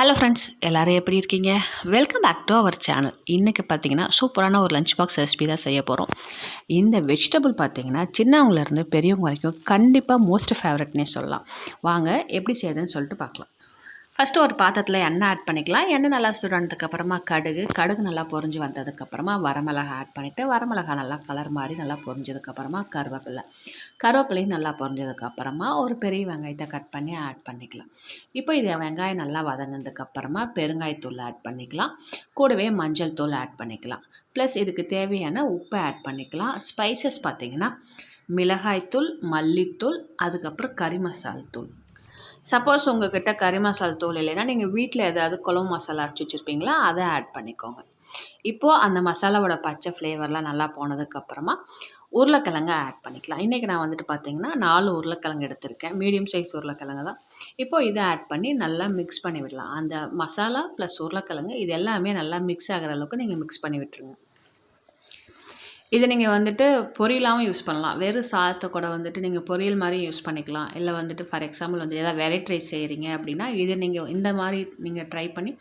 Hello friends, எல்லோரும் எப்படி இருக்கீங்க? Welcome back to our channel. இன்றைக்கி பார்த்தீங்கன்னா சூப்பரான ஒரு லஞ்ச் பாக்ஸ் ரெசிபி தான் செய்ய போகிறோம். இந்த வெஜிடபிள் பார்த்தீங்கன்னா சின்னவங்கலேருந்து பெரியவங்க வரைக்கும் கண்டிப்பாக மோஸ்ட் ஃபேவரட்னே சொல்லலாம். வாங்க எப்படி செய்யுதுன்னு சொல்லிட்டு பார்க்கலாம். ஃபஸ்ட்டு ஒரு பாத்திரத்தில் எண்ணெய் ஆட் பண்ணிக்கலாம். எண்ணெய் நல்லா சுடுனதுக்கப்புறமா கடுகு நல்லா பொரிஞ்சு வந்ததுக்கப்புறமா வரமிளகா ஆட் பண்ணிவிட்டு வரமிளகா நல்லா கலர் மாதிரி நல்லா பொரிஞ்சதுக்கப்புறமா கருவேப்பிலையும் நல்லா பொரிஞ்சதுக்கப்புறமா ஒரு பெரிய வெங்காயத்தை கட் பண்ணி ஆட் பண்ணிக்கலாம். இப்போ இது வெங்காயம் நல்லா வதங்கினதுக்கப்புறமா பெருங்காயத்தூள் ஆட் பண்ணிக்கலாம். கூடவே மஞ்சள் தூள் ஆட் பண்ணிக்கலாம். ப்ளஸ் இதுக்கு தேவையான உப்பை ஆட் பண்ணிக்கலாம். ஸ்பைசஸ் பார்த்திங்கன்னா மிளகாய்த்தூள், மல்லித்தூள், அதுக்கப்புறம் கறி மசால் தூள். சப்போஸ் உங்கள்கிட்ட கறி மசால் தூள் இல்லைன்னா நீங்கள் வீட்டில் ஏதாவது குழம்பு மசாலா அரைச்சி வச்சுருப்பீங்களா, அதை ஆட் பண்ணிக்கோங்க. இப்போது அந்த மசாலாவோட பச்சை ஃப்ளேவர்லாம் நல்லா போனதுக்கப்புறமா உருளைக்கிழங்கு ஆட் பண்ணிக்கலாம். இன்றைக்கி நான் வந்துட்டு பார்த்திங்கன்னா 4 உருளைக்கிழங்கு எடுத்திருக்கேன். மீடியம் சைஸ் உருளைக்கிழங்கு தான். இப்போது இதை ஆட் பண்ணி நல்லா மிக்ஸ் பண்ணி விடலாம். அந்த மசாலா ப்ளஸ் உருளைக்கிழங்கு இது எல்லாமே நல்லா மிக்ஸ் ஆகிற அளவுக்கு நீங்கள் மிக்ஸ் பண்ணி விட்டுருங்க. இதை நீங்கள் வந்துட்டு பொரியலாகவும் யூஸ் பண்ணலாம். வெறும் சாதத்தை கூட வந்துட்டு நீங்கள் பொரியல் மாதிரி யூஸ் பண்ணிக்கலாம். இல்லை வந்துட்டு ஃபார் எக்ஸாம்பிள் வந்து எதாவது வெரைட்டி ரைஸ் செய்கிறீங்க அப்படின்னா இது நீங்கள் இந்த மாதிரி நீங்கள் ட்ரை பண்ணி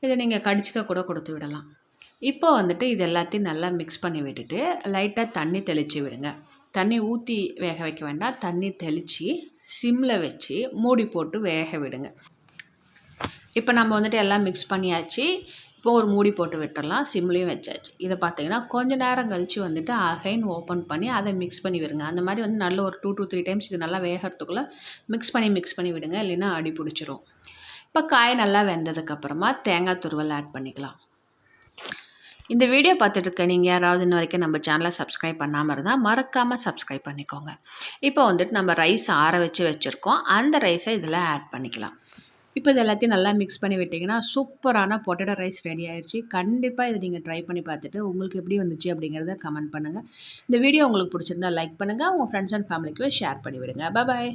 இதை நீங்கள் கடிச்சிக்க கூட கொடுத்து விடலாம். இப்போ வந்துட்டு இது எல்லாத்தையும் நல்லா மிக்ஸ் பண்ணி விட்டுட்டு லைட்டாக தண்ணி தெளித்து விடுங்க. தண்ணி ஊற்றி வேக வைக்க வேண்டாம். தண்ணி தெளித்து சிம்மில் வச்சு மூடி போட்டு வேக விடுங்க. இப்போ நம்ம வந்துட்டு எல்லாம் மிக்ஸ் பண்ணியாச்சு. இப்போ ஒரு மூடி போட்டு விட்டுடலாம். சிம்லேயும் வச்சாச்சு. இதை பார்த்தீங்கன்னா கொஞ்சம் நேரம் கழித்து வந்துட்டு அகைன் ஓப்பன் பண்ணி அதை மிக்ஸ் பண்ணி விடுங்க. அந்த மாதிரி வந்து நல்ல ஒரு 2 to 3 டைம்ஸ் இது நல்லா வேகிறதுக்குள்ளே மிக்ஸ் பண்ணி விடுங்க. இல்லைன்னா அடி பிடிச்சிரும். இப்போ காய் நல்லா வெந்ததுக்கப்புறமா தேங்காய் துருவல் ஆட் பண்ணிக்கலாம். இந்த வீடியோ பார்த்துட்டு இருக்க நீங்கள் யாராவது இன்ன வரைக்கும் நம்ம சேனலை சப்ஸ்கிரைப் பண்ணாமல் இருந்தால் மறக்காமல் சப்ஸ்கிரைப் பண்ணிக்கோங்க. இப்போ வந்துட்டு நம்ம ரைஸ் ஆற வச்சுருக்கோம். அந்த ரைஸை இதில் ஆட் பண்ணிக்கலாம். இப்போ இது எல்லாத்தையும் நல்லா மிக்ஸ் பண்ணி விட்டிங்கன்னா சூப்பரான பொட்டேட்டோ ரைஸ் ரெடி ஆயிடுச்சு. கண்டிப்பாக இதை நீங்கள் ட்ரை பண்ணி பார்த்துட்டு உங்களுக்கு எப்படி வந்துச்சு அப்படிங்கிறத கமெண்ட் பண்ணுங்கள். இந்த வீடியோ உங்களுக்கு பிடிச்சிருந்தா லைக் பண்ணுங்கள். உங்கள் ஃப்ரெண்ட்ஸ் அண்ட் ஃபேமிலிக்கு ஷேர் பண்ணி விடுங்க. பாய்.